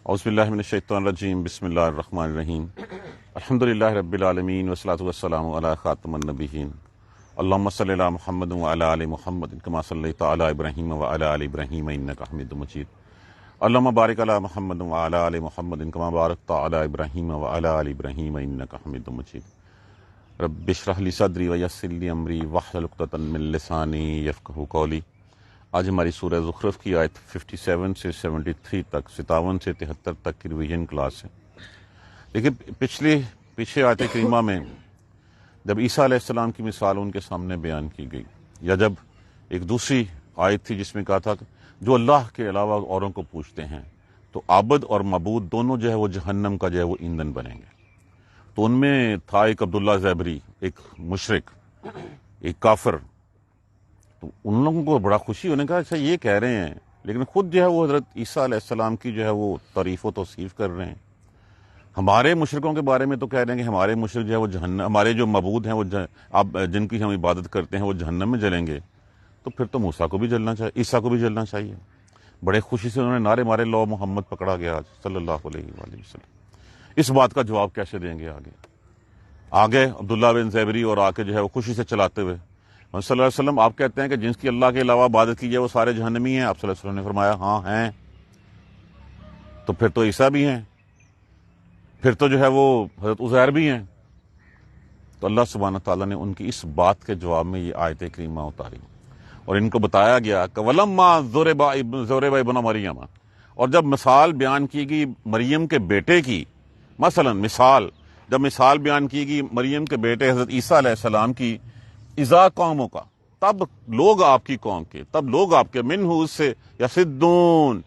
اعوذ باللہ من الشیطان الرجیم بسم اللہ الرحمن الرحیم الحمدللہ رب العالمین والصلاۃ والسلام علی خاتم النبیین اللہم صلی علی محمد وعلی آل محمد کما صلیت علی ابراہیم وعلی آل ابراہیم انک حمید مجید اللہم بارک علی محمد وعلی آل محمد کما بارکت علی ابراہیم وعلی آل ابراہیم انک حمید مجید رب اشرح لی صدری ویسر لی امری واحلل عقدۃ من لسانی یفقہوا قولی۔ آج ہماری سورہ زخرف کی آیت 57 سے 73 تک 57 سے 73 تک کی ریویژن کلاس ہے۔ دیکھیے پیچھے آیت کریمہ میں جب عیسیٰ علیہ السلام کی مثال ان کے سامنے بیان کی گئی، یا جب ایک دوسری آیت تھی جس میں کہا تھا کہ جو اللہ کے علاوہ اوروں کو پوچھتے ہیں تو عابد اور معبود دونوں جو ہے وہ جہنم کا جو ہے وہ ایندھن بنیں گے۔ تو ان میں تھا ایک عبداللہ زیبری، ایک مشرک، ایک کافر۔ تو ان لوگوں کو بڑا خوشی ہونے کا، اچھا یہ کہہ رہے ہیں، لیکن خود جو ہے وہ حضرت عیسیٰ علیہ السلام کی جو ہے وہ تعریف و توصیف کر رہے ہیں۔ ہمارے مشرکوں کے بارے میں تو کہہ رہے ہیں کہ ہمارے مشرک جو ہے وہ جہنم، ہمارے جو معبود ہیں وہ آپ جن کی ہم عبادت کرتے ہیں وہ جہنم میں جلیں گے، تو پھر تو موسیٰ کو بھی جلنا چاہیے، عیسیٰ کو بھی جلنا چاہیے۔ بڑے خوشی سے انہوں نے نعرے مارے، لو محمد پکڑا گیا آج صلی اللہ علیہ وآلہ وسلم۔ اس بات کا جواب کیسے دیں گے آگے عبداللہ بن زیبری اور آ کے جو ہے وہ خوشی سے چلاتے ہوئے محمد صلی اللہ علیہ وسلم، آپ کہتے ہیں کہ جن کی اللہ کے علاوہ عبادت کی جائے وہ سارے جہنمی ہیں۔ آپ صلی اللہ علیہ وسلم نے فرمایا ہاں ہیں، تو پھر تو عیسیٰ بھی ہیں، پھر تو جو ہے وہ حضرت عزیر بھی ہیں۔ تو اللہ سبحانہ تعالیٰ نے ان کی اس بات کے جواب میں یہ آیت کریمہ اتاری اور ان کو بتایا گیا کہ وَلَمَّا ضُرِبَ ابْنُ مَرْیَمَ، اور جب مثال بیان کی گئی مریم کے بیٹے کی، جب مثال بیان کی گئی مریم کے بیٹے حضرت عیسیٰ علیہ السلام کی، اذا قوموں کا، تب لوگ آپ کی قوم کے، تب لوگ آپ کے، منہ اس سے یصدون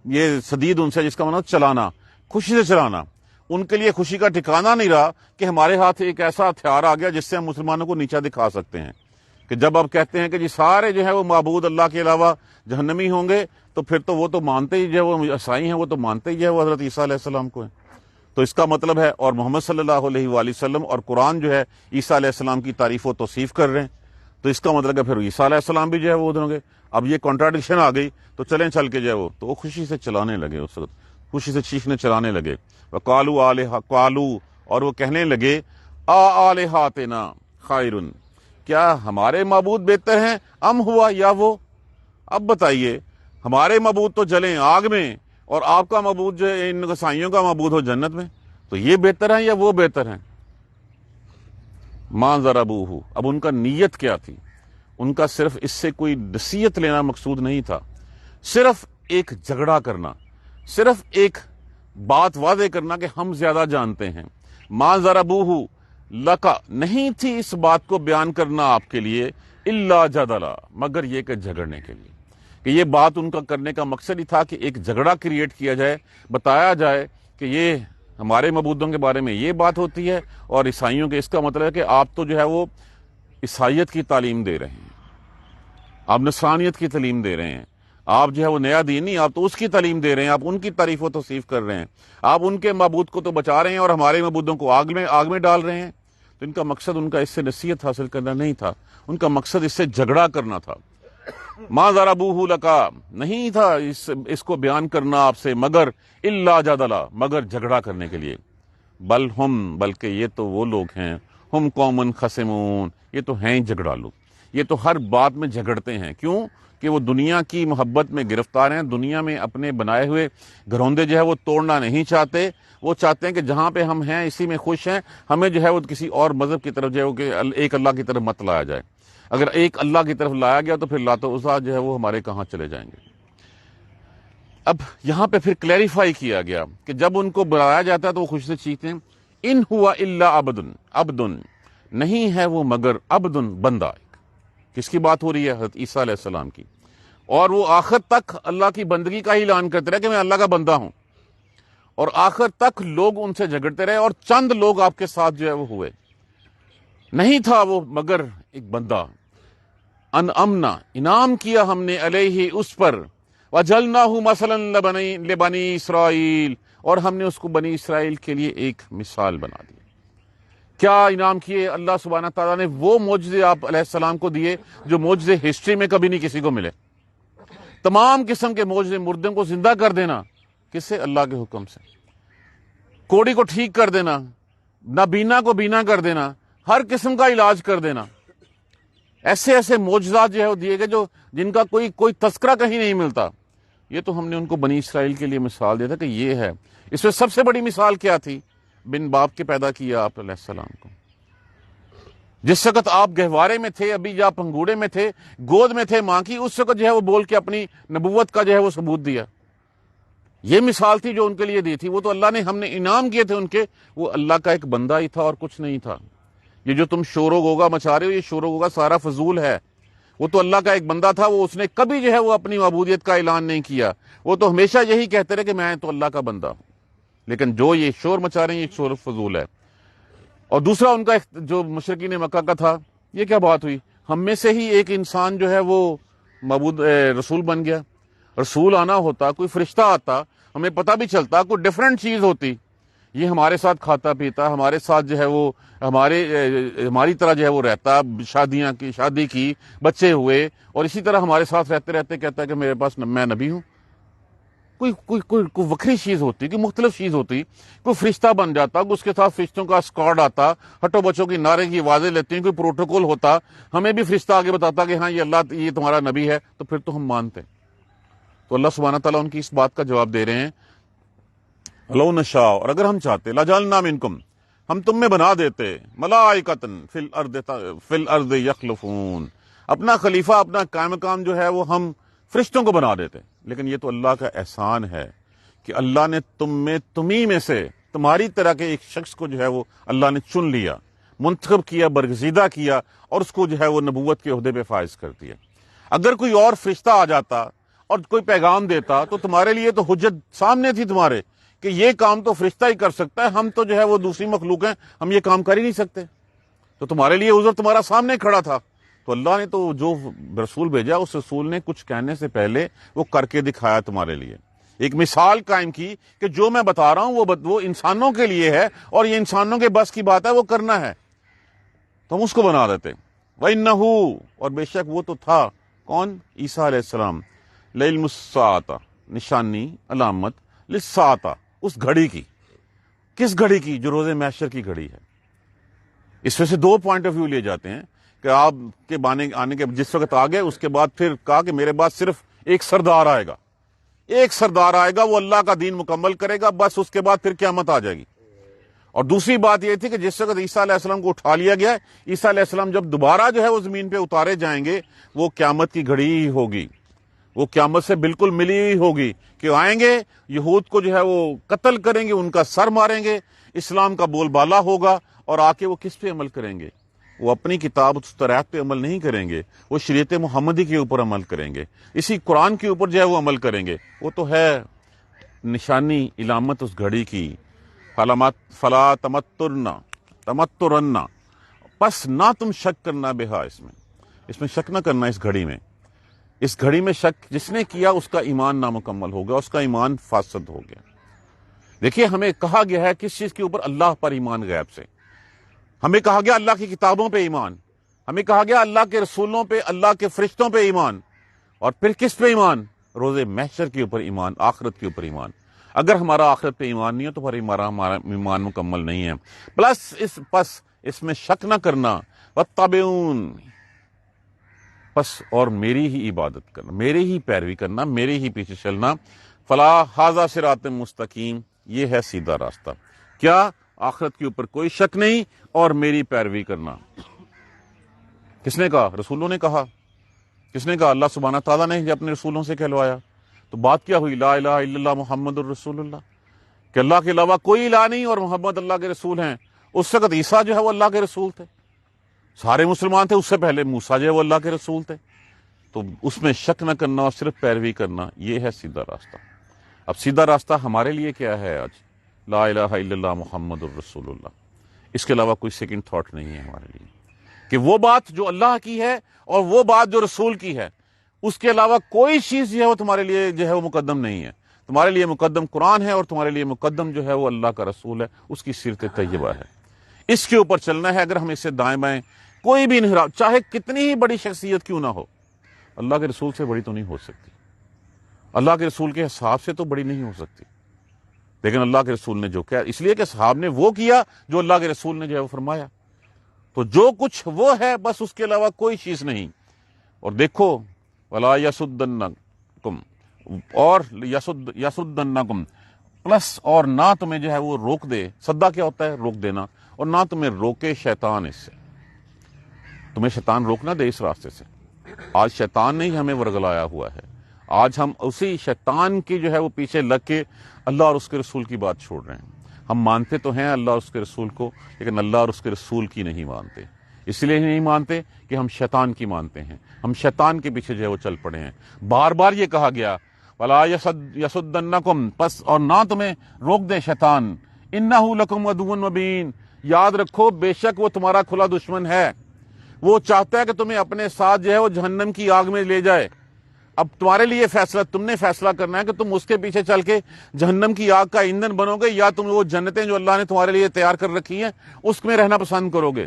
یہ صدید ان سے جس کا مطلب چلانا، خوشی سے چلانا۔ ان کے لیے خوشی کا ٹھکانہ نہیں رہا کہ ہمارے ہاتھ ایک ایسا ہتھیار آ گیا جس سے ہم مسلمانوں کو نیچا دکھا سکتے ہیں، کہ جب آپ کہتے ہیں کہ جی سارے جو ہے وہ معبود اللہ کے علاوہ جہنمی ہوں گے، تو پھر تو وہ تو مانتے ہی جو ہے وہ عیسائی ہیں، وہ تو مانتے ہی جو ہے وہ حضرت عیسیٰ علیہ السلام کو ہیں۔ تو اس کا مطلب ہے، اور محمد صلی اللہ علیہ وآلہ وسلم اور قرآن جو ہے عیسیٰ علیہ السلام کی تعریف و توصیف کر رہے ہیں، تو اس کا مطلب ہے پھر عیسیٰ علیہ السلام بھی جو ہے وہ ادھر ہوں گے۔ اب یہ کنٹراڈکشن آ گئی، تو چلیں چل کے جو ہے وہ تو وہ خوشی سے چلانے لگے، اس وقت خوشی سے چیخنے چلانے لگے۔ قالو اور وہ کہنے لگے آلہاتنا خیر، کیا ہمارے معبود بہتر ہیں ام ہوا یا وہ؟ اب بتائیے، ہمارے معبود تو جلیں آگ میں اور آپ کا معبود جو ہے ان عیسائیوں کا معبود ہو جنت میں، تو یہ بہتر ہیں یا وہ بہتر ہیں؟ ما ضربوہ، اب ان کا نیت کیا تھی؟ ان کا صرف اس سے کوئی نصیحت لینا مقصود نہیں تھا، صرف ایک جھگڑا کرنا، صرف ایک بات واضح کرنا کہ ہم زیادہ جانتے ہیں۔ ما ضربوہ لکا، نہیں تھی اس بات کو بیان کرنا آپ کے لیے الا جدلا، مگر یہ کہ جھگڑنے کے لیے، کہ یہ بات ان کا کرنے کا مقصد ہی تھا کہ ایک جھگڑا کریٹ کیا جائے، بتایا جائے کہ یہ ہمارے معبودوں کے بارے میں یہ بات ہوتی ہے اور عیسائیوں کے، اس کا مطلب ہے کہ آپ تو جو ہے وہ عیسائیت کی تعلیم دے رہے ہیں، آپ نصرانیت کی تعلیم دے رہے ہیں، آپ جو ہے وہ نیا دین نہیں، آپ تو اس کی تعلیم دے رہے ہیں، آپ ان کی تعریف و توصیف کر رہے ہیں، آپ ان کے معبود کو تو بچا رہے ہیں اور ہمارے معبودوں کو آگ میں ڈال رہے ہیں۔ تو ان کا مقصد، ان کا اس سے نصیحت حاصل کرنا نہیں تھا، ان کا مقصد اس سے جھگڑا کرنا تھا۔ ما ضربوہ لکا، نہیں تھا اس کو بیان کرنا آپ سے مگر الا جدلا، مگر جھگڑا کرنے کے لیے۔ بلکہ یہ تو وہ لوگ ہیں، ہم قوم خصمون، یہ تو ہیں جھگڑالو، یہ تو ہر بات میں جھگڑتے ہیں۔ کیوں؟ کہ وہ دنیا کی محبت میں گرفتار ہیں، دنیا میں اپنے بنائے ہوئے گھروندے جو ہے وہ توڑنا نہیں چاہتے، وہ چاہتے ہیں کہ جہاں پہ ہم ہیں اسی میں خوش ہیں، ہمیں جو ہے وہ کسی اور مذہب کی طرف جو ہے وہ کہ ایک اللہ کی طرف مت لایا جائے۔ اگر ایک اللہ کی طرف لایا گیا تو پھر لات و عزیٰ جو ہے وہ ہمارے کہاں چلے جائیں گے۔ اب یہاں پہ پھر کلیریفائی کیا گیا کہ جب ان کو بلایا جاتا ہے تو وہ خوشی سے چیختے ہیں، ان ہوا الا عبدن، نہیں ہے وہ مگر عبدن، بندہ۔ کس کی بات ہو رہی ہے؟ حضرت عیسیٰ علیہ السلام کی۔ اور وہ آخر تک اللہ کی بندگی کا ہی اعلان کرتے رہے کہ میں اللہ کا بندہ ہوں، اور آخر تک لوگ ان سے جھگڑتے رہے، اور چند لوگ آپ کے ساتھ جو ہے وہ ہوئے، نہیں تھا وہ مگر ایک بندہ۔ انعمنا، انعام کیا ہم نے علیہ اس پر، وجعلناہ مثلا لبنی اسرائیل، اور ہم نے اس کو بنی اسرائیل کے لیے ایک مثال بنا دیا۔ کیا انعام کیے اللہ سبحانہ تعالیٰ نے؟ وہ معجزے آپ علیہ السلام کو دیے جو معجزے ہسٹری میں کبھی نہیں کسی کو ملے۔ تمام قسم کے معجزے، مردوں کو زندہ کر دینا، کس سے؟ اللہ کے حکم سے. کوڑی کو ٹھیک کر دینا، نابینا کو بینا کر دینا، ہر قسم کا علاج کر دینا. ایسے ایسے معجزات جو ہے وہ دیے گئے جن کا کوئی تذکرہ کہیں نہیں ملتا. یہ تو ہم نے ان کو بنی اسرائیل کے لیے مثال دیا تھا کہ یہ ہے. اس میں سب سے بڑی مثال کیا تھی؟ بن باپ کے پیدا کیا آپ علیہ السلام کو. جس وقت آپ گہوارے میں تھے، ابھی یا پنگوڑے میں تھے، گود میں تھے ماں کی، اس وقت جو ہے وہ بول کے اپنی نبوت کا جو ہے وہ ثبوت دیا. یہ مثال تھی جو ان کے لیے دی تھی. وہ تو اللہ نے، ہم نے انعام کیے تھے ان کے. وہ اللہ کا ایک بندہ ہی تھا اور کچھ نہیں تھا. یہ جو تم شور و غوغا مچا رہے ہو، یہ شور و غوغا سارا فضول ہے. وہ تو اللہ کا ایک بندہ تھا. وہ اس نے کبھی جو ہے وہ اپنی معبودیت کا اعلان نہیں کیا. وہ تو ہمیشہ یہی کہتے رہے کہ میں تو اللہ کا بندہ ہوں. لیکن جو یہ شور مچا رہے ہیں، یہ شور فضول ہے. اور دوسرا ان کا جو مشرکین مکہ کا تھا، یہ کیا بات ہوئی؟ ہم میں سے ہی ایک انسان جو ہے وہ رسول بن گیا. رسول آنا ہوتا، کوئی فرشتہ آتا، ہمیں پتہ بھی چلتا، کوئی ڈیفرنٹ چیز ہوتی. یہ ہمارے ساتھ کھاتا پیتا، ہمارے ساتھ جو ہے وہ ہماری طرح جو ہے وہ رہتا، شادی کی، بچے ہوئے، اور اسی طرح ہمارے ساتھ رہتے رہتے کہتا ہے کہ میرے پاس میں نبی ہوں. کوئی وکری چیز ہوتی، کوئی مختلف چیز ہوتی، کوئی فرشتہ بن جاتا، اس کے ساتھ فرشتوں کا اسکواڈ آتا، ہٹو بچوں کی نعرے کی آوازیں لیتی ہیں، کوئی پروٹوکول ہوتا، ہمیں بھی فرشتہ آگے بتاتا کہ ہاں یہ تمہارا نبی ہے، تو پھر تو ہم مانتے. تو اللہ سبحانہ تعالیٰ ان کی اس بات کا جواب دے رہے ہیں، لو نشاء، اور اگر ہم چاہتے، لجعلنا منکم، ہم تم میں بنا دیتے، ملائکۃ فی الارض یخلفون، اپنا خلیفہ، اپنا قائم مقام جو ہے وہ ہم فرشتوں کو بنا دیتے. لیکن یہ تو اللہ کا احسان ہے کہ اللہ نے تمہیں میں سے، تمہاری طرح کے ایک شخص کو جو ہے وہ اللہ نے چن لیا، منتخب کیا، برگزیدہ کیا، اور اس کو جو ہے وہ نبوت کے عہدے پہ فائز کر دیا. اگر کوئی اور فرشتہ آ جاتا اور کوئی پیغام دیتا تو تمہارے لیے تو حجت سامنے تھی تمہارے کہ یہ کام تو فرشتہ ہی کر سکتا ہے، ہم تو جو ہے وہ دوسری مخلوق ہیں، ہم یہ کام کر ہی نہیں سکتے. تو تمہارے لیے عذر تمہارا سامنے کھڑا تھا. تو اللہ نے تو جو رسول بھیجا، اس رسول نے کچھ کہنے سے پہلے وہ کر کے دکھایا تمہارے لیے. ایک مثال قائم کی کہ جو میں بتا رہا ہوں وہ انسانوں کے لیے ہے، اور یہ انسانوں کے بس کی بات ہے، وہ کرنا ہے. تو ہم اس کو بنا دیتے. وَإِنَّهُ، اور بے شک وہ تو تھا. کون؟ عیسیٰ علیہ السلام. لِعِلْمُ السَّاعَةِ، نشانی، علامت، لِلسَّاعَةِ، اس گھڑی کی. کس گھڑی کی؟ جو روز محشر کی گھڑی ہے. اس میں سے دو پوائنٹ آف ویو لیے جاتے ہیں کہ آپ کے آنے کے جس وقت آ گئے، اس کے بعد پھر کہا کہ میرے بعد صرف ایک سردار آئے گا، وہ اللہ کا دین مکمل کرے گا، بس اس کے بعد پھر قیامت آ جائے گی. اور دوسری بات یہ تھی کہ جس وقت عیسیٰ علیہ السلام کو اٹھا لیا گیا، عیسیٰ علیہ السلام جب دوبارہ جو ہے وہ زمین پہ اتارے جائیں گے، وہ قیامت کی گھڑی ہی ہوگی، وہ قیامت سے بالکل ملی ہوئی ہوگی کہ آئیں گے، یہود کو جو ہے وہ قتل کریں گے، ان کا سر ماریں گے، اسلام کا بول بالا ہوگا، اور آ کے وہ کس پہ عمل کریں گے؟ وہ اپنی کتاب تورات پہ عمل نہیں کریں گے، وہ شریعت محمدی کے اوپر عمل کریں گے، اسی قرآن کے اوپر جو ہے وہ عمل کریں گے. وہ تو ہے نشانی، علامت اس گھڑی کی. فلا تمترن، پس نہ تم شک کرنا بہا، اس میں شک نہ کرنا. اس گھڑی میں شک جس نے کیا، اس کا ایمان نامکمل ہوگا، اس کا ایمان فاسد ہو گیا. دیکھیے، ہمیں کہا گیا ہے کس چیز کے اوپر؟ اللہ پر ایمان غیب سے. ہمیں کہا گیا اللہ کی کتابوں پہ ایمان، ہمیں کہا گیا اللہ کے رسولوں پہ، اللہ کے فرشتوں پہ ایمان. اور پھر کس پہ ایمان؟ روز محشر کے اوپر ایمان، آخرت کے اوپر ایمان. اگر ہمارا آخرت پہ ایمان نہیں ہے تو پھر ہمارا ایمان مکمل نہیں ہے. پس اس میں شک نہ کرنا. واتبعون، پس اور میری ہی عبادت کرنا، میری ہی پیروی کرنا، میرے ہی پیچھے چلنا. فلا ھذا صراط مستقیم، یہ ہے سیدھا راستہ. کیا؟ آخرت کے اوپر کوئی شک نہیں اور میری پیروی کرنا. کس نے کہا؟ رسولوں نے کہا. کس نے کہا؟ اللہ سبحانہ تعالیٰ نے اپنے رسولوں سے کہلوایا. تو بات کیا ہوئی؟ لا الہ الا اللہ محمد الرسول اللہ، کہ اللہ کے علاوہ کوئی الہ نہیں اور محمد اللہ کے رسول ہیں. اس وقت عیسیٰ جو ہے وہ اللہ کے رسول تھے، سارے مسلمان تھے. اس سے پہلے موسیٰ جو ہے وہ اللہ کے رسول تھے. تو اس میں شک نہ کرنا اور صرف پیروی کرنا، یہ ہے سیدھا راستہ. اب سیدھا راستہ ہمارے لیے کیا ہے آج؟ لا الہ الا اللہ محمد الرسول اللہ. اس کے علاوہ کوئی سیکنڈ تھاٹ نہیں ہے ہمارے لیے کہ وہ بات جو اللہ کی ہے اور وہ بات جو رسول کی ہے، اس کے علاوہ کوئی چیز جو ہے وہ تمہارے لیے جو ہے وہ مقدم نہیں ہے. تمہارے لیے مقدم قرآن ہے، اور تمہارے لیے مقدم جو ہے وہ اللہ کا رسول ہے، اس کی سیرت طیبہ ہے. اس کے اوپر چلنا ہے. اگر ہم اس سے دائیں بائیں کوئی بھی انحراف، چاہے کتنی ہی بڑی شخصیت کیوں نہ ہو، اللہ کے رسول سے بڑی تو نہیں ہو سکتی، اللہ کے رسول کے حساب سے تو بڑی نہیں ہو سکتی. لیکن اللہ کے رسول نے جو کیا، اس لیے کہ صحاب نے وہ کیا جو اللہ کے رسول نے جو ہے وہ فرمایا، تو جو کچھ وہ ہے بس اس کے علاوہ کوئی چیز نہیں۔ اور دیکھو ولا یسدنکم، اور یسدنکم پلس، اور نہ تمہیں جو ہے وہ روک دے، صدہ کیا ہوتا ہے؟ روک دینا، اور نہ تمہیں روکے شیطان اس سے، تمہیں شیطان روک نہ دے اس راستے سے۔ آج شیطان نے ہی ہمیں ورگلایا ہوا ہے، آج ہم اسی شیطان کی جو ہے وہ پیچھے لگ کے اللہ اور اس کے رسول کی بات چھوڑ رہے ہیں۔ ہم مانتے تو ہیں اللہ اور اس کے رسول کو، لیکن اللہ اور اس کے رسول کی نہیں مانتے۔ اس لیے نہیں مانتے کہ ہم شیطان کی مانتے ہیں، ہم شیطان کے پیچھے جو ہے وہ چل پڑے ہیں۔ بار بار یہ کہا گیا وَلَا يَصُدَّنَّكُمْ، پس اور نہ تمہیں روک دے شیطان، إِنَّهُ لَكُمْ عَدُوٌّ مُبِينٌ، یاد رکھو بے شک وہ تمہارا کھلا دشمن ہے، وہ چاہتا ہے کہ تمہیں اپنے ساتھ جو ہے وہ جہنم کی آگ میں لے جائے۔ اب تمہارے لیے فیصلہ، تم نے فیصلہ کرنا ہے کہ تم اس کے پیچھے چل کے جہنم کی آگ کا ایندھن بنو گے، یا تم وہ جنتیں جو اللہ نے تمہارے لیے تیار کر رکھی ہیں اس میں رہنا پسند کرو گے۔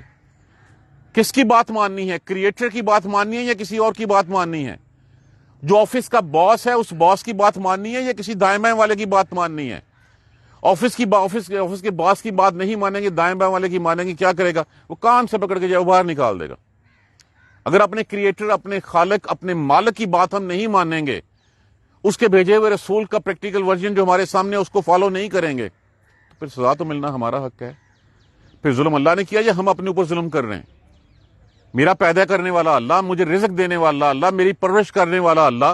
کس کی بات ماننی ہے؟ کریٹر کی بات ماننی ہے یا کسی اور کی بات ماننی ہے؟ جو آفس کا باس ہے اس باس کی بات ماننی ہے یا کسی دائیں بائیں والے کی بات ماننی ہے؟ آفس کے باس کی بات نہیں مانیں گے، دائیں بائیں والے کی مانیں گے، کیا کرے گا؟ وہ کان سے پکڑ کے جو باہر نکال دے گا۔ اگر اپنے کریٹر، اپنے خالق، اپنے مالک کی بات ہم نہیں مانیں گے، اس کے بھیجے ہوئے رسول کا پریکٹیکل ورژن جو ہمارے سامنے اس کو فالو نہیں کریں گے، تو پھر سزا تو ملنا ہمارا حق ہے۔ پھر ظلم اللہ نے کیا یا ہم اپنے اوپر ظلم کر رہے ہیں؟ میرا پیدا کرنے والا اللہ، مجھے رزق دینے والا اللہ، میری پرورش کرنے والا اللہ،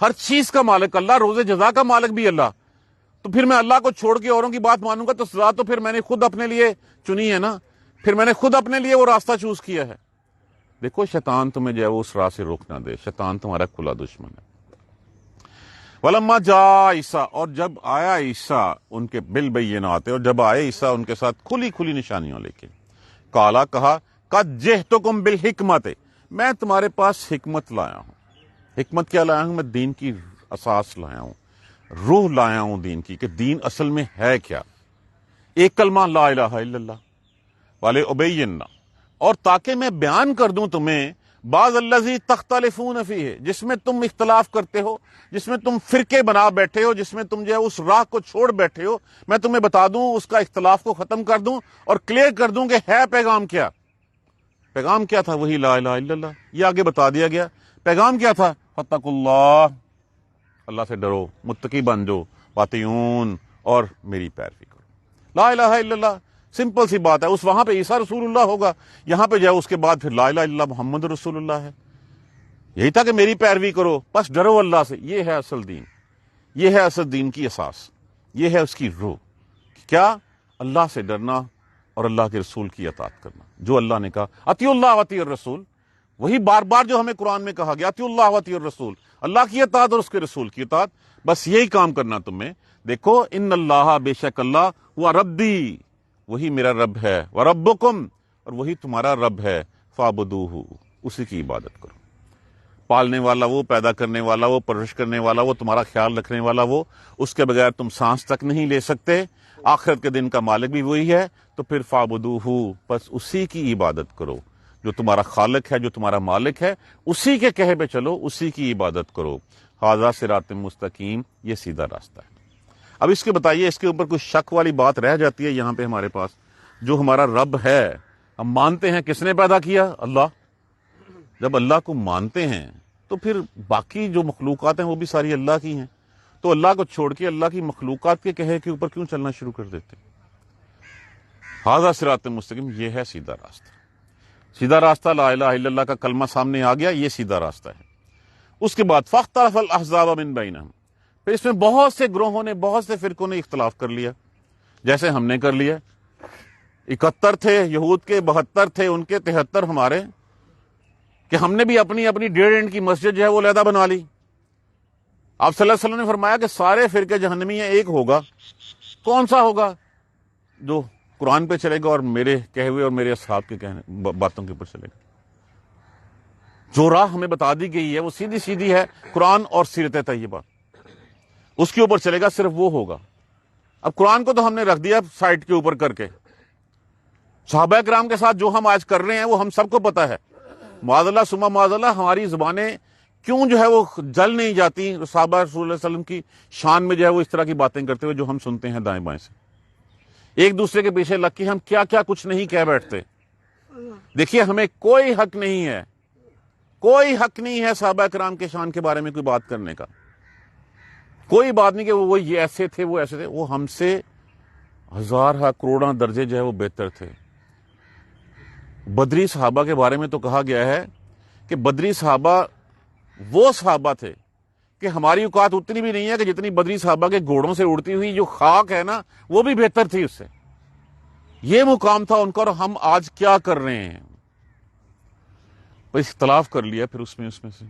ہر چیز کا مالک اللہ، روز جزا کا مالک بھی اللہ، تو پھر میں اللہ کو چھوڑ کے اوروں کی بات مانوں گا تو سزا تو پھر میں نے خود اپنے لیے چنی ہے نا، پھر میں نے خود اپنے لیے وہ راستہ چوز کیا ہے۔ دیکھو شیطان تمہیں جو ہے وہ اس راہ سے روک نہ دے، شیطان تمہارا کھلا دشمن ہے۔ وَلَمَّا جَاءَ عیسیٰ، اور جب آیا عیسیٰ ان کے بالبینات، اور جب آئے عیسیٰ ان کے ساتھ کھلی کھلی نشانیوں لے کے، قالا کہا قد جئتکم بالحکمت، میں تمہارے پاس حکمت لایا ہوں۔ حکمت کیا لایا ہوں؟ میں دین کی اساس لایا ہوں، روح لایا ہوں دین کی، کہ دین اصل میں ہے کیا۔ ایک کلمہ لا الہ الا اللہ والے ابین، اور تاکہ میں بیان کر دوں تمہیں بعض الذی تختلفون فیہ، جس میں تم اختلاف کرتے ہو، جس میں تم فرقے بنا بیٹھے ہو، جس میں تم جو ہے اس راہ کو چھوڑ بیٹھے ہو، میں تمہیں بتا دوں، اس کا اختلاف کو ختم کر دوں اور کلیئر کر دوں کہ ہے پیغام کیا۔ پیغام کیا تھا؟ وہی لا الہ الا اللہ، یہ آگے بتا دیا گیا۔ پیغام کیا تھا؟ فاتقوا اللہ، اللہ سے ڈرو، متقی بن جو، واطیعون، اور میری پیروی کرو۔ لا الہ الا اللہ، سمپل سی بات ہے۔ اس وہاں پہ عیسیٰ رسول اللہ ہوگا، یہاں پہ جو ہے اس کے بعد پھر لا الہ الا اللہ محمد رسول اللہ ہے۔ یہی تھا کہ میری پیروی کرو، بس ڈرو اللہ سے۔ یہ ہے اصل دین، یہ ہے اصل دین کی اساس، یہ ہے اس کی روح۔ کیا؟ اللہ سے ڈرنا اور اللہ کے رسول کی اطاعت کرنا۔ جو اللہ نے کہا اطیعوا اللہ واطیعوا الرسول، وہی بار بار جو ہمیں قرآن میں کہا گیا اطیعوا اللہ واطیعوا الرسول، اللہ کی اطاعت اور اس کے رسول کی اطاعت، بس یہی کام کرنا تمہیں۔ دیکھو ان اللہ، بے شک اللہ، ہوا ربی، وہی میرا رب ہے، وربکم، اور وہی تمہارا رب ہے، فاعبدوہ، اسی کی عبادت کرو۔ پالنے والا وہ، پیدا کرنے والا وہ، پرورش کرنے والا وہ، تمہارا خیال رکھنے والا وہ، اس کے بغیر تم سانس تک نہیں لے سکتے، آخرت کے دن کا مالک بھی وہی ہے، تو پھر فاعبدوہ، بس اسی کی عبادت کرو۔ جو تمہارا خالق ہے، جو تمہارا مالک ہے، اسی کے کہے پہ چلو، اسی کی عبادت کرو۔ ھذا صراط مستقیم، یہ سیدھا راستہ ہے۔ اب اس کے بتائیے، اس کے اوپر کچھ شک والی بات رہ جاتی ہے یہاں پہ ہمارے پاس۔ جو ہمارا رب ہے، ہم مانتے ہیں کس نے پیدا کیا؟ اللہ۔ جب اللہ کو مانتے ہیں تو پھر باقی جو مخلوقات ہیں وہ بھی ساری اللہ کی ہیں، تو اللہ کو چھوڑ کے اللہ کی مخلوقات کے کہے کے اوپر کیوں چلنا شروع کر دیتے؟ ھذا صراط مستقیم، یہ ہے سیدھا راستہ۔ سیدھا راستہ لا الہ الا اللہ کا کلمہ سامنے آ گیا، یہ سیدھا راستہ ہے۔ اس کے بعد فاختلف الاحزاب من بینہم، پھر اس میں بہت سے گروہوں نے، بہت سے فرقوں نے اختلاف کر لیا، جیسے ہم نے کر لیا۔ 71 تھے یہود کے، 72 تھے ان کے، 73 ہمارے، کہ ہم نے بھی اپنی اپنی ڈیڑھ اینڈ کی مسجد جو ہے وہ علیحدہ بنا لی۔ آپ صلی اللہ علیہ وسلم نے فرمایا کہ سارے فرقے جہنمی ہیں، ایک ہوگا۔ کون سا ہوگا؟ جو قرآن پہ چلے گا اور میرے کہے ہوئے اور میرے اصحاب کے کہنے باتوں کے اوپر چلے گا۔ جو راہ ہمیں بتا دی گئی ہے وہ سیدھی سیدھی ہے، قرآن اور سیرت طیبہ، اس کے اوپر چلے گا، صرف وہ ہوگا۔ اب قرآن کو تو ہم نے رکھ دیا سائٹ کے اوپر کر کے، صحابہ کرام کے ساتھ جو ہم آج کر رہے ہیں وہ ہم سب کو پتا ہے۔ معاذ اللہ ثم معاذ اللہ، ہماری زبانیں کیوں جو ہے وہ جل نہیں جاتی صحابہ رسول اللہ علیہ وسلم کی شان میں جو ہے وہ اس طرح کی باتیں کرتے ہوئے جو ہم سنتے ہیں دائیں بائیں سے؟ ایک دوسرے کے پیچھے لگ کے ہم کیا کیا کچھ نہیں کہہ بیٹھتے. دیکھیے ہمیں کوئی حق نہیں ہے، کوئی حق نہیں ہے صحابہ کرام کے شان کے بارے میں کوئی بات کرنے کا. کوئی بات نہیں کہ وہ یہ ایسے تھے وہ ایسے تھے. وہ ہم سے ہزارہ کروڑاں درجے جو ہے وہ بہتر تھے. بدری صحابہ کے بارے میں تو کہا گیا ہے کہ بدری صحابہ وہ صحابہ تھے کہ ہماری اوقات اتنی بھی نہیں ہے کہ جتنی بدری صحابہ کے گھوڑوں سے اڑتی ہوئی جو خاک ہے نا وہ بھی بہتر تھی اس سے. یہ مقام تھا ان کا. اور ہم آج کیا کر رہے ہیں؟ بس اختلاف کر لیا پھر اس میں سے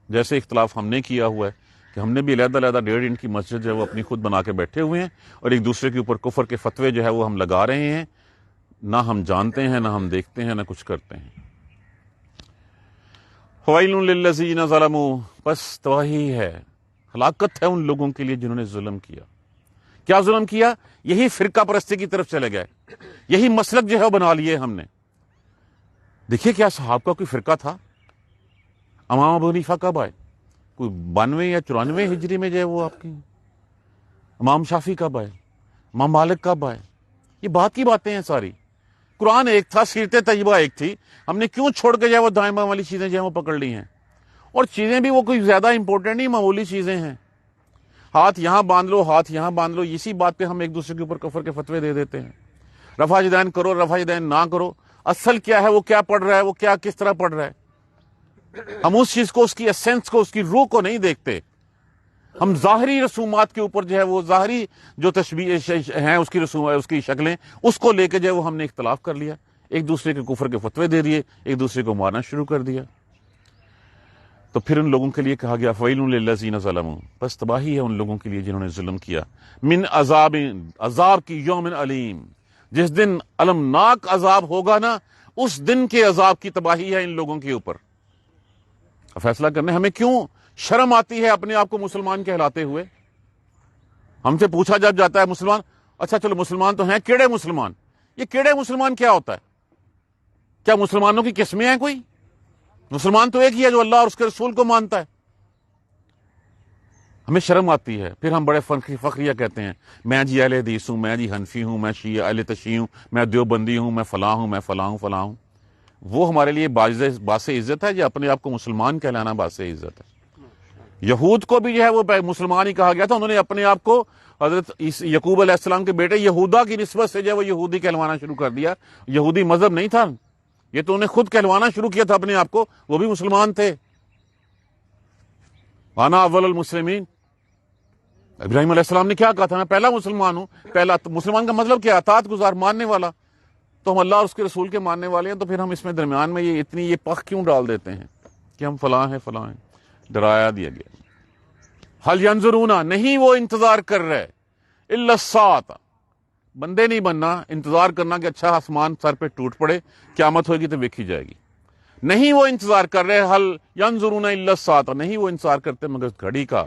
جیسے اختلاف ہم نے کیا ہوا ہے کہ ہم نے بھی علیحدہ 1.5 انچ کی مسجد جو ہے وہ اپنی خود بنا کے بیٹھے ہوئے ہیں اور ایک دوسرے کے اوپر کفر کے فتوے جو ہے وہ ہم لگا رہے ہیں. نہ ہم جانتے ہیں، نہ ہم دیکھتے ہیں، نہ کچھ کرتے ہیں. فویل للذین ظلموا، بس تباہی ہے، ہلاکت ہے ان لوگوں کے لیے جنہوں نے ظلم کیا. کیا ظلم کیا؟ یہی فرقہ پرستی کی طرف چلے گئے، یہی مسلک جو ہے بنا لیے ہم نے. دیکھیے کیا صحابہ کا کوئی فرقہ تھا؟ امام ابو حنیفہ کب آئے؟ کوئی 92 یا 94 ہجری میں جو ہے وہ آپ کی. امام شافعی کب آئے؟ امام مالک کب آئے؟ یہ بات کی باتیں ہیں ساری. قرآن ایک تھا، سیرت طیبہ ایک تھی. ہم نے کیوں چھوڑ کے جو ہے وہ دائیں بائیں والی چیزیں جو ہیں وہ پکڑ لی ہیں؟ اور چیزیں بھی وہ کوئی زیادہ امپورٹنٹ نہیں، معمولی چیزیں ہیں. ہاتھ یہاں باندھ لو، ہاتھ یہاں باندھ لو، اسی بات پہ ہم ایک دوسرے کے اوپر کفر کے فتوے دے دیتے ہیں. رفع یدین کرو، رفع یدین نہ کرو. اصل کیا ہے؟ وہ کیا پڑھ رہا ہے، وہ کیا کس طرح پڑھ رہا ہے. ہم اس چیز کو، اس کی ایسنس کو، اس کی روح کو نہیں دیکھتے. ہم ظاہری رسومات کے اوپر جو ہے وہ ظاہری جو تشبیہ ہیں اس کی رسوم، اس کی شکلیں، اس کو لے کے جو ہے وہ ہم نے اختلاف کر لیا، ایک دوسرے کے کفر کے فتوے دے دیے، ایک دوسرے کو مارنا شروع کر دیا. تو پھر ان لوگوں کے لیے کہا گیا فویل للذین ظلموا، بس تباہی ہے ان لوگوں کے لیے جنہوں نے ظلم کیا. من عذاب، عذاب کی یوم علیم، جس دن المناک عذاب ہوگا نا اس دن کے عذاب کی تباہی ہے ان لوگوں کے اوپر. فیصلہ کرنے ہمیں کیوں شرم آتی ہے اپنے آپ کو مسلمان کہلاتے ہوئے؟ ہم سے پوچھا جب جاتا ہے مسلمان، اچھا چلو مسلمان تو ہیں، کیڑے مسلمان؟ یہ کیڑے مسلمان کیا ہوتا ہے؟ کیا مسلمانوں کی قسمیں ہیں کوئی؟ مسلمان تو ایک ہی ہے جو اللہ اور اس کے رسول کو مانتا ہے. ہمیں شرم آتی ہے. پھر ہم بڑے فخریہ کہتے ہیں میں جی اہل حدیث ہوں، میں جی حنفی ہوں، میں شیعہ اہل تشیع ہوں، میں دیوبندی ہوں، میں فلاں ہوں، میں فلاں ہوں فلاں ہوں. وہ ہمارے لیے باعث عزت ہے یا اپنے آپ کو مسلمان کہلانا باعث عزت ہے؟ یہود کو بھی جو ہے وہ مسلمان ہی کہا گیا تھا. انہوں نے اپنے آپ کو حضرت یعقوب علیہ السلام کے بیٹے یہودا کی نسبت سے جو ہے وہ یہودی کہلوانا شروع کر دیا. یہودی مذہب نہیں تھا یہ، تو انہیں خود کہلوانا شروع کیا تھا اپنے آپ کو. وہ بھی مسلمان تھے. وانا اول المسلمین، ابراہیم علیہ السلام نے کیا کہا تھا؟ میں پہلا مسلمان ہوں. پہلا مسلمان کا مطلب کیا؟ اطاعت گزار، ماننے والا. تو ہم اللہ اور اس کے رسول کے ماننے والے ہیں. تو پھر ہم اس میں درمیان میں یہ اتنی یہ پخ کیوں ڈال دیتے ہیں کہ ہم فلاں ہیں فلاں ہیں؟ ڈرایا دیا گیا. حل ینظرون، نہیں وہ انتظار کر رہے، الا الساعۃ، بندے نہیں بننا، انتظار کرنا کہ اچھا آسمان سر پہ ٹوٹ پڑے، قیامت ہوگی تو دیکھی جائے گی. نہیں وہ انتظار کر رہے، حل ینظرون الا الساعۃ، نہیں وہ انتظار کرتے مگر گھڑی کا.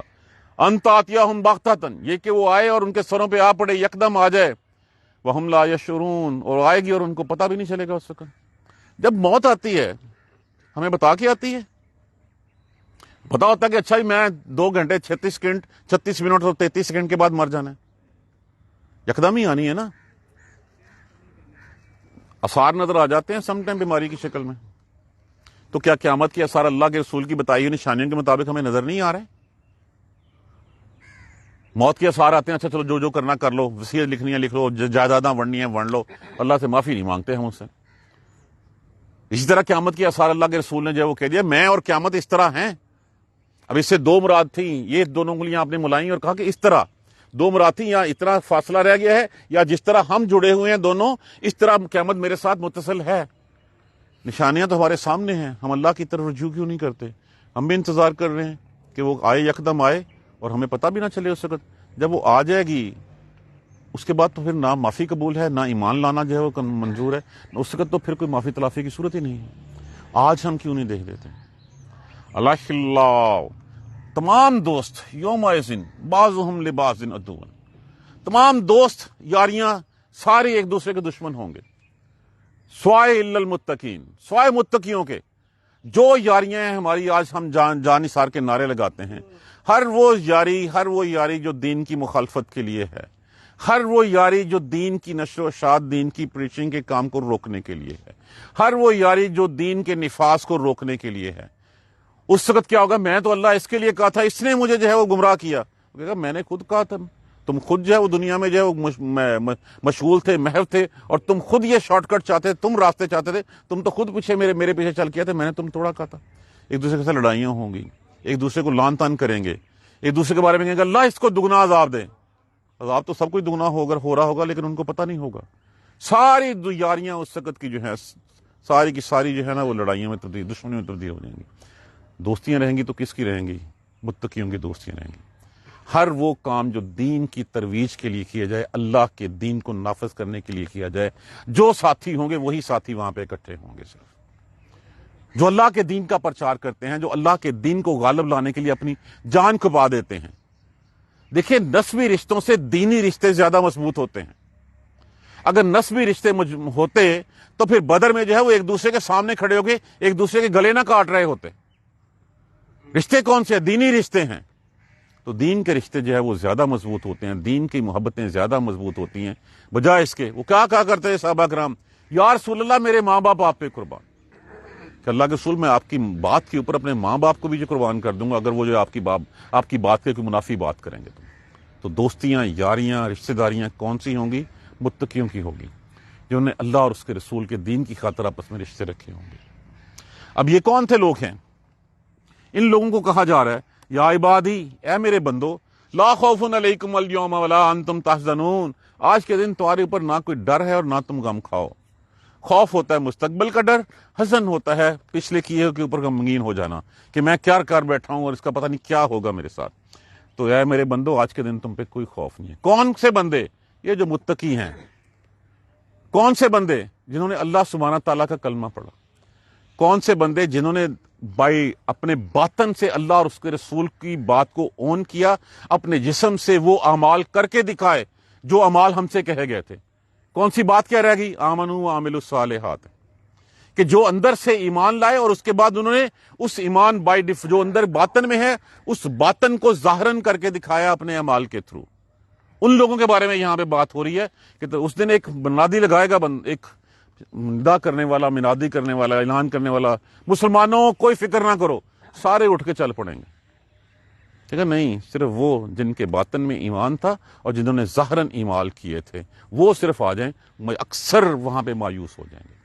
ان تاتیہم بغتۃ، یہ کہ وہ آئے اور ان کے سروں پہ آ پڑے، یکدم آ جائے. وہم لا یشعرون، اور آئے گی اور ان کو پتہ بھی نہیں چلے گا اس وقت. جب موت آتی ہے ہمیں بتا کے آتی ہے. پتا ہوتا کہ اچھا میں 2 گھنٹے 36 منٹ اور 33 سیکنڈ کے بعد مر جانا ہے. یکدم ہی آنی ہے نا. آثار نظر آ جاتے ہیں سم ٹائم بیماری کی شکل میں. تو کیا قیامت کے آثار اللہ کے رسول کی بتائی ہوئی نشانیوں کے مطابق ہمیں نظر نہیں آ رہے؟ موت کے آثار آتے ہیں، اچھا چلو جو کرنا کر لو، وصیت لکھنی ہے لکھ لو، جائیداداں ونڈنی ہیں ون لو، اللہ سے معافی نہیں مانگتے ہم اس سے. اسی طرح قیامت کے آثار اللہ کے رسول نے جو وہ کہہ دیا میں اور قیامت اس طرح ہیں. اب اس سے 2 مراد تھیں، یہ دونوں انگلیاں آپ نے ملائیں اور کہا کہ اس طرح 2 مراد تھیں، یا اتنا فاصلہ رہ گیا ہے، یا جس طرح ہم جڑے ہوئے ہیں دونوں اس طرح قیامت میرے ساتھ متصل ہے. نشانیاں تو ہمارے سامنے ہیں، ہم اللہ کی طرف رجوع کیوں نہیں کرتے؟ ہم بھی انتظار کر رہے ہیں کہ وہ آئے، یکدم آئے اور ہمیں پتہ بھی نہ چلے اس وقت. جب وہ آ جائے گی اس کے بعد تو پھر نہ معافی قبول ہے، نہ ایمان لانا جو ہے وہ منظور ہے. اس وقت تو پھر کوئی معافی تلافی کی صورت ہی نہیں ہے. آج ہم کیوں نہیں دیکھ دیتے؟ اللہ تمام دوست یومئذ بعضهم لبعض عدو، تمام دوست یاریاں سارے ایک دوسرے کے دشمن ہوں گے. سوائے الا المتقین، سوائے متقیوں کے. جو یاریاں ہیں ہماری آج ہم جان نثار کے نعرے لگاتے ہیں، ہر وہ یاری جو دین کی مخالفت کے لیے ہے، ہر وہ یاری جو دین کی نشر و اشاعت، دین کی پریچنگ کے کام کو روکنے کے لیے ہے، ہر وہ یاری جو دین کے نفاذ کو روکنے کے لیے ہے، اس وقت کیا ہوگا؟ میں تو اللہ اس کے لیے کہا تھا، اس نے مجھے جو ہے وہ گمراہ کیا، وہ کہے گا میں نے خود کہا تھا، تم خود جو ہے وہ دنیا میں جو ہے وہ مشغول تھے، محو تھے، اور تم خود یہ شارٹ کٹ چاہتے تھے، تم راستے چاہتے تھے، تم تو خود پیچھے میرے پیچھے چل کیا تھے، میں نے تم توڑا کہا تھا۔ ایک دوسرے کے ساتھ لڑائیاں ہوں گی، ایک دوسرے کو لان تان کریں گے، ایک دوسرے کے بارے میں کہیں گے اللہ اس کو دگنا عذاب دے۔ عذاب تو سب کچھ دگنا ہو رہا ہوگا، لیکن ان کو پتہ نہیں ہوگا۔ ساری یاریاں اس وقت کی جو ہے ساری کی ساری جو ہے نا وہ لڑائیوں میں تبدیل، دشمنیوں میں تبدیل ہو جائیں گی۔ دوستیاں رہیں گی تو کس کی رہیں گی؟ متقیوں کی دوستیاں رہیں گی۔ ہر وہ کام جو دین کی ترویج کے لیے کیا جائے، اللہ کے دین کو نافذ کرنے کے لیے کیا جائے، جو ساتھی ہوں گے وہی ساتھی وہاں پہ اکٹھے ہوں گے، صرف جو اللہ کے دین کا پرچار کرتے ہیں، جو اللہ کے دین کو غالب لانے کے لیے اپنی جان کھپا دیتے ہیں۔ دیکھیں، نسبی رشتوں سے دینی رشتے زیادہ مضبوط ہوتے ہیں۔ اگر نسبی رشتے ہوتے تو پھر بدر میں جو ہے وہ ایک دوسرے کے سامنے کھڑے ہو کے ایک دوسرے کے گلے نہ کاٹ رہے ہوتے۔ رشتے کون سے؟ دینی رشتے ہیں۔ تو دین کے رشتے جو ہے وہ زیادہ مضبوط ہوتے ہیں، دین کی محبتیں زیادہ مضبوط ہوتی ہیں، بجائے اس کے وہ کیا کہا کرتے ہیں صحابہ کرام، یا رسول اللہ میرے ماں باپ آپ پہ قربان، کہ اللہ کے رسول میں آپ کی بات کے اوپر اپنے ماں باپ کو بھی جو قربان کر دوں گا اگر وہ جو آپ کی بات کے کوئی منافی بات کریں گے تو دوستیاں، یاریاں، رشتہ داریاں کون سی ہوں گی؟ متقیوں کی ہوگی، جنہوں نے اللہ اور اس کے رسول کے دین کی خاطر آپس میں رشتے رکھے ہوں گے۔ اب یہ کون تھے لوگ ہیں؟ ان لوگوں کو کہا جا رہا ہے یا عبادی، اے میرے بندو، لا خوف علیکم اليوم ولا انتم تحزنون، آج کے دن تمہارے اوپر نہ کوئی ڈر ہے اور نہ تم غم کھاؤ۔ خوف ہوتا ہے مستقبل کا ڈر، حزن ہوتا ہے پچھلے کیے کے اوپر غمگین ہو جانا کہ میں کیا کر بیٹھا ہوں اور اس کا پتہ نہیں کیا ہوگا میرے ساتھ۔ تو اے میرے بندو، آج کے دن تم پہ کوئی خوف نہیں ہے۔ کون سے بندے؟ یہ جو متقی ہیں۔ کون سے بندے؟ جنہوں نے اللہ سبحانہ تعالیٰ کا کلمہ پڑھا۔ کون سے بندے؟ جنہوں نے اپنے باطن سے اللہ اور اس کے رسول کی بات کو اون کیا، اپنے جسم سے وہ اعمال کر کے دکھائے جو اعمال ہم سے کہے گئے تھے۔ کون سی بات کیا رہ گئی؟ آمنوا وعملوا الصالحات، کہ جو اندر سے ایمان لائے اور اس کے بعد انہوں نے اس ایمان جو اندر باطن میں ہے اس باطن کو ظاہراً کر کے دکھایا اپنے اعمال کے تھرو۔ ان لوگوں کے بارے میں یہاں پہ بات ہو رہی ہے کہ تو اس دن ایک منادی لگائے گا، ایک ندا کرنے والا، منادی کرنے والا، اعلان کرنے والا، مسلمانوں کوئی فکر نہ کرو، سارے اٹھ کے چل پڑیں گے۔ ٹھیک ہے؟ نہیں، صرف وہ جن کے باطن میں ایمان تھا اور جنہوں نے ظاہراً اعمال کیے تھے وہ صرف آ جائیں، اکثر وہاں پہ مایوس ہو جائیں گے،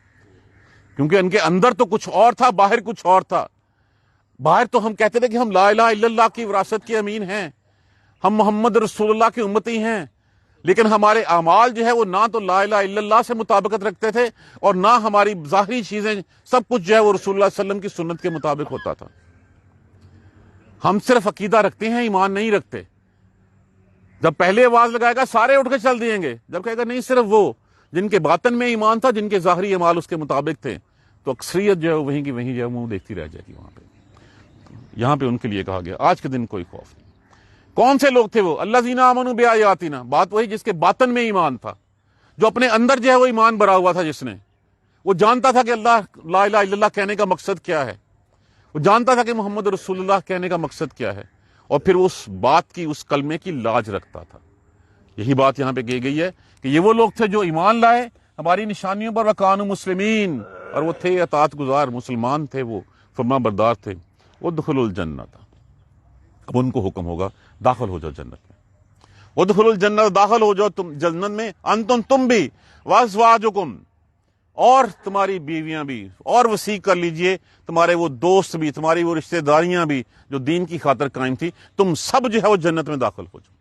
کیونکہ ان کے اندر تو کچھ اور تھا، باہر کچھ اور تھا۔ باہر تو ہم کہتے تھے کہ ہم لا الہ الا اللہ کی وراثت کے امین ہیں، ہم محمد رسول اللہ کی امتی ہیں، لیکن ہمارے اعمال جو ہے وہ نہ تو لا الہ الا اللہ سے مطابقت رکھتے تھے اور نہ ہماری ظاہری چیزیں، سب کچھ جو ہے وہ رسول اللہ صلی اللہ علیہ وسلم کی سنت کے مطابق ہوتا تھا۔ ہم صرف عقیدہ رکھتے ہیں، ایمان نہیں رکھتے۔ جب پہلے آواز لگائے گا سارے اٹھ کے چل دیں گے، جب کہے گا نہیں صرف وہ جن کے باطن میں ایمان تھا، جن کے ظاہری اعمال اس کے مطابق تھے، تو اکثریت جو ہے وہیں کی وہیں جو ہے منہ دیکھتی رہ جائے گی وہاں پہ۔ یہاں پہ ان کے لیے کہا گیا آج کے دن کوئی خوف نہیں۔ کون سے لوگ تھے وہ؟ الذین آمنوا بآیاتنا، بات وہی جس کے باطن میں ایمان تھا، جو اپنے اندر جو ہے وہ ایمان بھرا ہوا تھا، جس نے وہ جانتا تھا کہ اللہ لا الہ الا اللہ کہنے کا مقصد کیا ہے، وہ جانتا تھا کہ محمد رسول اللہ کہنے کا مقصد کیا ہے، اور پھر اس بات کی، اس کلمے کی لاج رکھتا تھا۔ یہی بات یہاں پہ کی گئی ہے کہ یہ وہ لوگ تھے جو ایمان لائے ہماری نشانیوں پر، وکانوا مسلمین، اور وہ تھے اطاعت گزار، مسلمان تھے، وہ فرما بردار تھے۔ ادخلوا الجنہ، اب ان کو حکم ہوگا داخل ہو جاؤ جنت میں۔ ادخلوا الجنہ، داخل ہو جاؤ تم جنت میں، انتم، تم بھی، وازواجکم، اور تمہاری بیویاں بھی، اور وسیع کر لیجئے تمہارے وہ دوست بھی، تمہاری وہ رشتہ داریاں بھی جو دین کی خاطر قائم تھی، تم سب جو ہے وہ جنت میں داخل ہو جاؤ۔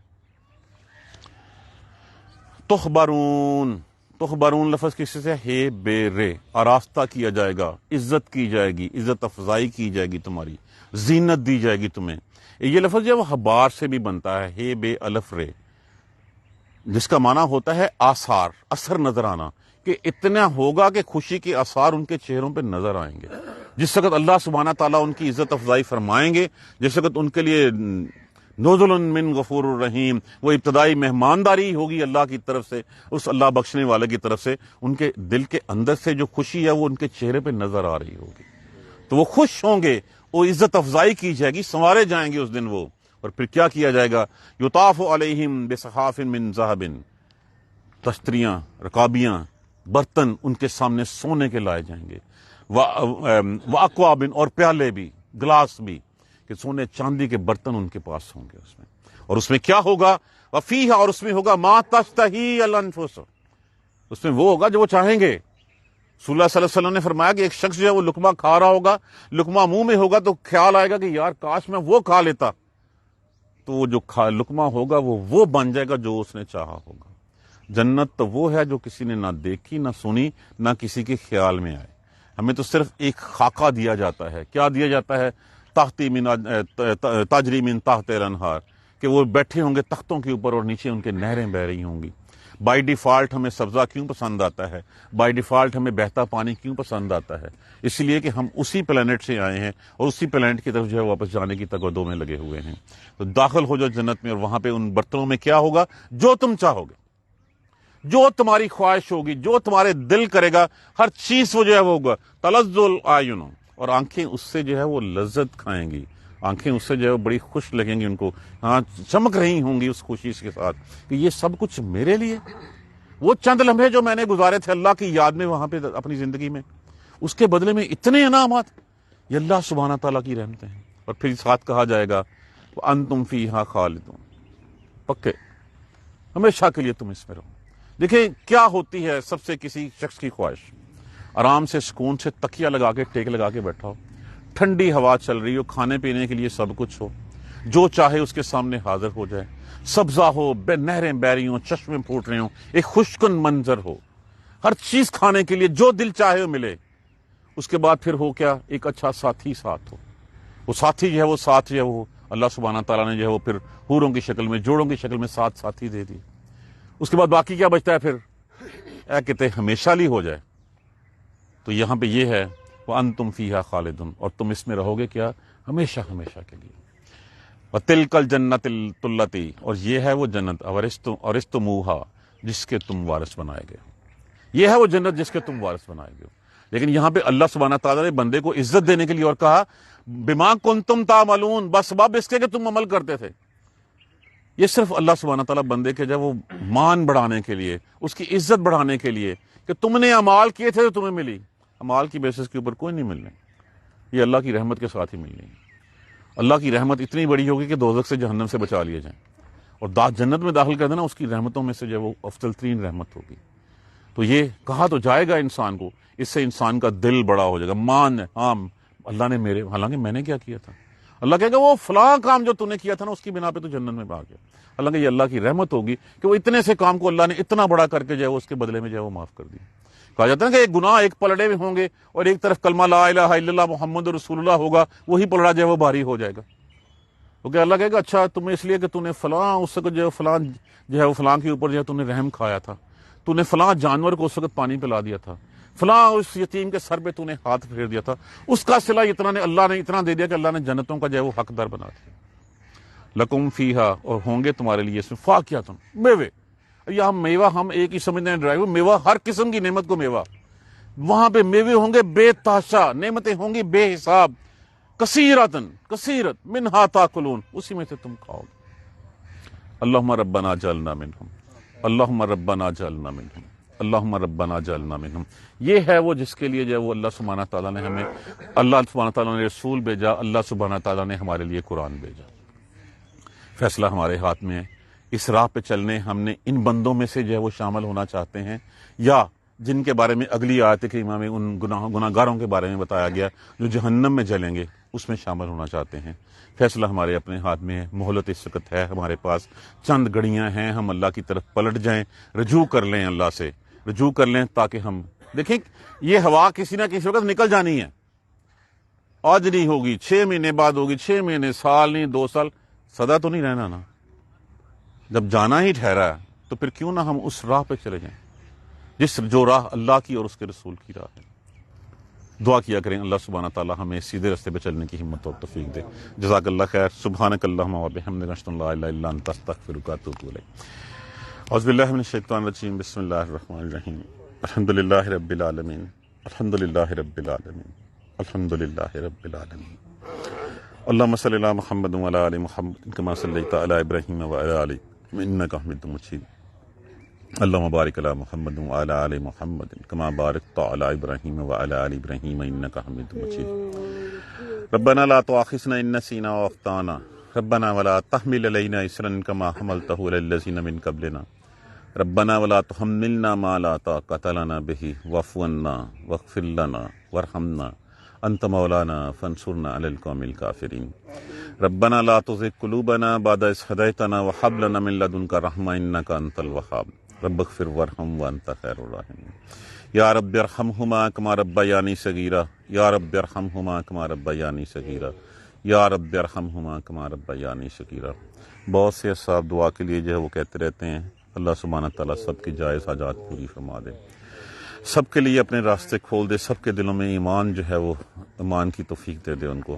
تخبرون، تخبرون لفظ کس سے ہے؟ بے رے، آراستہ کیا جائے گا، عزت کی جائے گی، عزت افزائی کی جائے گی، تمہاری زینت دی جائے گی تمہیں۔ یہ لفظ جو ہے وہ حبار سے بھی بنتا ہے، ہے بے الف رے، جس کا معنی ہوتا ہے آثار، اثر نظر آنا، کہ اتنا ہوگا کہ خوشی کے آثار ان کے چہروں پہ نظر آئیں گے۔ جس وقت اللہ سبحانہ تعالیٰ ان کی عزت افزائی فرمائیں گے، جس وقت ان کے لیے نزل من غفور الرحیم، وہ ابتدائی مہمانداری ہوگی اللہ کی طرف سے، اس اللہ بخشنے والے کی طرف سے، ان کے دل کے اندر سے جو خوشی ہے وہ ان کے چہرے پہ نظر آ رہی ہوگی۔ تو وہ خوش ہوں گے، وہ عزت افزائی کی جائے گی، سنوارے جائیں گے اس دن وہ. اور پھر کیا کیا جائے گا؟ یطاف علیہم بصحاف من ذہب، تشتریاں، رکابیاں، برتن ان کے سامنے سونے کے لائے جائیں گے، واکواب، اور پیالے بھی، گلاس بھی، کہ سونے چاندی کے برتن ان کے پاس ہوں گے اس میں. اور اس میں کیا ہوگا؟ وفیہا، اور اس میں ہوگا ما تشتہی الانفس، اس میں وہ ہوگا جو وہ چاہیں گے. رسول اللہ صلی اللہ علیہ وسلم نے فرمایا کہ ایک شخص جو ہے وہ لقمہ کھا رہا ہوگا، لقمہ منہ میں ہوگا تو خیال آئے گا کہ یار کاش میں وہ کھا لیتا، تو وہ جو لقمہ ہوگا وہ بن جائے گا جو اس نے چاہا ہوگا. جنت تو وہ ہے جو کسی نے نہ دیکھی، نہ سنی، نہ کسی کے خیال میں آئے. ہمیں تو صرف ایک خاکہ دیا جاتا ہے. کیا دیا جاتا ہے؟ تجری من تحت الانہار، کہ وہ بیٹھے ہوں گے تختوں کے اوپر اور نیچے ان کے نہریں بہ رہی ہوں گی. بائی ڈیفالٹ ہمیں سبزہ کیوں پسند آتا ہے؟ بائی ڈیفالٹ ہمیں بہتا پانی کیوں پسند آتا ہے؟ اس لیے کہ ہم اسی پلانٹ سے آئے ہیں اور اسی پلانٹ کی طرف جو ہے واپس جانے کی تگودوں میں لگے ہوئے ہیں. تو داخل ہو جاؤ جنت میں، اور وہاں پہ ان برتنوں میں کیا ہوگا؟ جو تم چاہو گے، جو تمہاری خواہش ہوگی، جو تمہارے دل کرے گا، ہر چیز وہ جو ہے وہ ہوگا. تلذ الاعین، اور آنکھیں اس سے جو ہے وہ لذت کھائیں گی، آنکھیں اس سے جو ہے بڑی خوش لگیں گی ان کو، ہاں چمک رہی ہوں گی اس خوشی کے ساتھ کہ یہ سب کچھ میرے لیے. وہ چند لمحے جو میں نے گزارے تھے اللہ کی یاد میں وہاں پہ اپنی زندگی میں، اس کے بدلے میں اتنے انعامات، یہ اللہ سبحانہ تعالیٰ کی رحمتیں ہیں. اور پھر ساتھ کہا جائے گا وَأَنْتُمْ فِيهَا خَالِدُونَ، پکے ہمیشہ کے لیے تم اس میں رہو. دیکھیں کیا ہوتی ہے سب سے کسی شخص کی خواہش، آرام سے سکون سے تکیہ لگا کے ٹیک لگا کے بیٹھا ہو، ٹھنڈی ہوا چل رہی ہو، کھانے پینے کے لیے سب کچھ ہو، جو چاہے اس کے سامنے حاضر ہو جائے، سبزہ ہو، نہریں بہ رہی ہوں، چشمے پھوٹ رہے ہوں، ایک خوشکن منظر ہو، ہر چیز کھانے کے لیے جو دل چاہے وہ ملے. اس کے بعد پھر ہو کیا؟ ایک اچھا ساتھی ساتھ ہو. وہ ساتھی جو ہے وہ ساتھ جو ہے وہ اللہ سبحانہ تعالیٰ نے جو ہے وہ پھر حوروں کی شکل میں، جوڑوں کی شکل میں ساتھ ساتھی دے دی. اس کے بعد باقی کیا بچتا ہے پھر؟ کہتے ہمیشہ لی ہو جائے. تو یہاں پہ یہ ہے وَأَنْتُمْ فِيهَا خَالِدُونَ، اور تم اس میں رہو گے کیا؟ ہمیشہ ہمیشہ کے لیے. وَتِلْكَ الْجَنَّةُ الَّتِي، اور یہ ہے وہ جنت اورثتموها جس کے تم وارث بنائے گئے. یہ ہے وہ جنت جس کے تم وارث بنائے گئے. لیکن یہاں پہ اللہ سبحانہ تعالیٰ نے بندے کو عزت دینے کے لیے اور کہا بما کنتم تعملون، بسبب اس کے کہ تم عمل کرتے تھے. یہ صرف اللہ سبحانہ تعالیٰ بندے کے جب وہ مان بڑھانے کے لیے، اس کی عزت بڑھانے کے لیے کہ تم نے اعمال کیے تھے تو تمہیں ملی. اعمال کی بیسس کے اوپر کوئی نہیں ملنے، یہ اللہ کی رحمت کے ساتھ ہی ملنی. اللہ کی رحمت اتنی بڑی ہوگی کہ دوزخ سے، جہنم سے بچا لیے جائیں، اور جنت میں داخل کر دینا اس کی رحمتوں میں سے جو وہ افضل ترین رحمت ہوگی. تو یہ کہا تو جائے گا انسان کو، اس سے انسان کا دل بڑا ہو جائے گا. مان ہاں اللہ نے میرے، حالانکہ میں نے کیا کیا تھا؟ اللہ کہے گا وہ فلاں کام جو تو نے کیا تھا نا، اس کی بنا پہ تو جنت میں آ گیا. حالانکہ یہ اللہ کی رحمت ہوگی کہ وہ اتنے سے کام کو اللہ نے اتنا بڑا کر کے جو ہے اس کے بدلے میں جو ہے وہ معاف کر دیا. کہا جاتا ہے کہ ایک گناہ ایک پلڑے میں ہوں گے، اور ایک طرف کلمہ لا الہ الا اللہ محمد رسول اللہ ہوگا، وہی پلڑا جو ہے وہ بھاری ہو جائے گا. کیونکہ اللہ کہے گا اچھا تمہیں اس لیے کہ تو نے فلاں اس وقت جو ہے فلاں جو ہے وہ فلاں کے اوپر جو ہے تو نے رحم کھایا تھا، تو نے فلاں جانور کو اس وقت پانی پلا دیا تھا، فلاں اس یتیم کے سر پہ تو نے ہاتھ پھیر دیا تھا، اس کا صلہ اتنا نے اللہ نے اتنا دے دیا کہ اللہ نے جنتوں کا جو ہے وہ حقدار بنا دیا. لکم فیہا، اور ہوں گے تمہارے لیے اس میں فاکہۃ، میوے. یا میوہ ہم ایک ہی سمجھتے ہیں ڈرائیو، میوہ ہر قسم کی نعمت کو میوہ. وہاں پہ میوے ہوں گے بے تحاشا، نعمتیں ہوں گی بے حساب. کثیرۃ منہا تاکلون، اسی میں سے تم کھاؤ گے. اللہم ربنا جعلنا منہم، اللہم ربنا جعلنا منہم، اللہم ربنا جعلنا منہم. یہ ہے وہ جس کے لیے جو ہے وہ اللہ سبحانہ تعالیٰ نے ہمیں، اللہ سبحانہ تعالیٰ نے رسول بھیجا، اللہ سبحانہ تعالیٰ نے ہمارے لیے قرآن بھیجا. فیصلہ ہمارے ہاتھ میں ہے. اس راہ پہ چلنے ہم نے ان بندوں میں سے جو ہے وہ شامل ہونا چاہتے ہیں، یا جن کے بارے میں اگلی آیت کریمہ میں ان گناہ گاروں کے بارے میں بتایا گیا جو جہنم میں جلیں گے، اس میں شامل ہونا چاہتے ہیں. فیصلہ ہمارے اپنے ہاتھ میں ہے. مہلت اس وقت ہے ہمارے پاس، چند گھڑیاں ہیں، ہم اللہ کی طرف پلٹ جائیں، رجوع کر لیں، اللہ سے رجوع کر لیں، تاکہ ہم دیکھیں یہ ہوا کسی نہ کسی وقت نکل جانی ہے. آج نہیں ہوگی، 6 مہینے بعد ہوگی، 6 مہینے، سال نہیں، 2 سال، سدا تو نہیں رہنا نا. جب جانا ہی ٹھہرا ہے تو پھر کیوں نہ ہم اس راہ پہ چلے جائیں جو راہ اللہ کی اور اس کے رسول کی راہ ہے. دعا کیا کریں اللہ سبحانہ تعالیٰ ہمیں سیدھے راستے پہ چلنے کی ہمت اور توفیق دے. جزاک اللہ خیر. سبحانک اللہم و بحمدک، اشہد ان لا الہ الا انت، استغفرک و اتوب الیک. اعوذ باللہ من الشیطان الرجیم. بسم اللہ الرحمن الرحیم. الحمد للہ رب العالمین، الحمد للہ رب العالمین. الحمد للہ رب العالمین اللہم صلی علی محمد وعلی آل محمد کما صلیت علی ابراہیم وعلی آل ابراہیم انک حمید مجید اللہم بارک علی محمد وعلی آل محمد کما بارکت علی ابراہیم وعلی آل ابراہیم انک حمید مجید ربنا لا تؤاخذنا ان نسینا واخطانا ربنا ولا تحمل علینا اصرا کما حملتہ علی الذین من قبلنا ربنا ولا تحملنا ما لا طاقة لنا به واعف عنا واغفر لنا وارحمنا انت مولانا فانصرنا على القوم الكافرين ربنا لا تزغ قلوبنا بعد إذ هديتنا وهب لنا من لدنك رحمة انك انت الوهاب رب اغفر وارحم وانت خير الراحمين یا رب ارحمهما كما ربياني صغيرا یا رب ارحمهما كما ربياني صغيرا یا رب ارحمهما كما ربياني صغيرا۔ بہت سے صاحب دعا کے لیے جو ہے وہ کہتے رہتے ہیں اللہ سبحانہ تعالیٰ سب کی جائز حاجات پوری فرما دے، سب کے لیے اپنے راستے کھول دے، سب کے دلوں میں ایمان جو ہے وہ ایمان کی توفیق دے دے ان کو۔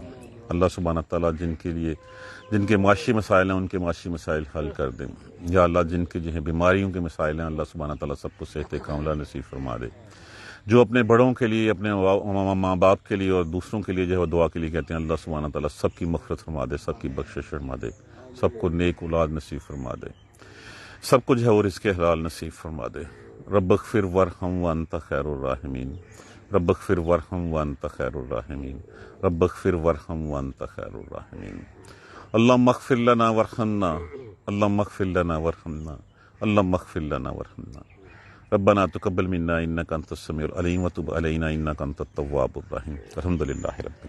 اللہ سبحانہ تعالیٰ جن کے معاشی مسائل ہیں ان کے معاشی مسائل حل کر دیں، یا اللہ جن کے جو ہے بیماریوں کے مسائل ہیں اللہ سبحانہ تعالیٰ سب کو صحت کاملہ نصیب فرما دے۔ جو اپنے بڑوں کے لیے، اپنے ماں باپ کے لیے اور دوسروں کے لیے جو ہے دعا کے لیے کہتے ہیں اللہ سبحانہ تعالیٰ سب کی مغفرت فرما دے، سب کی بخشش فرما دے، سب کو نیک اولاد نصیب فرما دے، سب کو جو ہے وہ رزق حلال نصیب فرما دے۔ رب اغفر وارحم وانت خیر الراحمین رب اغفر وارحم وانت خیر الراحمین رب اغفر وارحم وانت خیر الراحمین اللہم اغفر لنا وارحمنا اللہم اغفر لنا وارحمنا اللہم اغفر لنا وارحمنا ربنا تقبل منا انک انت السمیع العلیم وتب علینا انک انت التواب الرحیم۔ الحمد للہ رب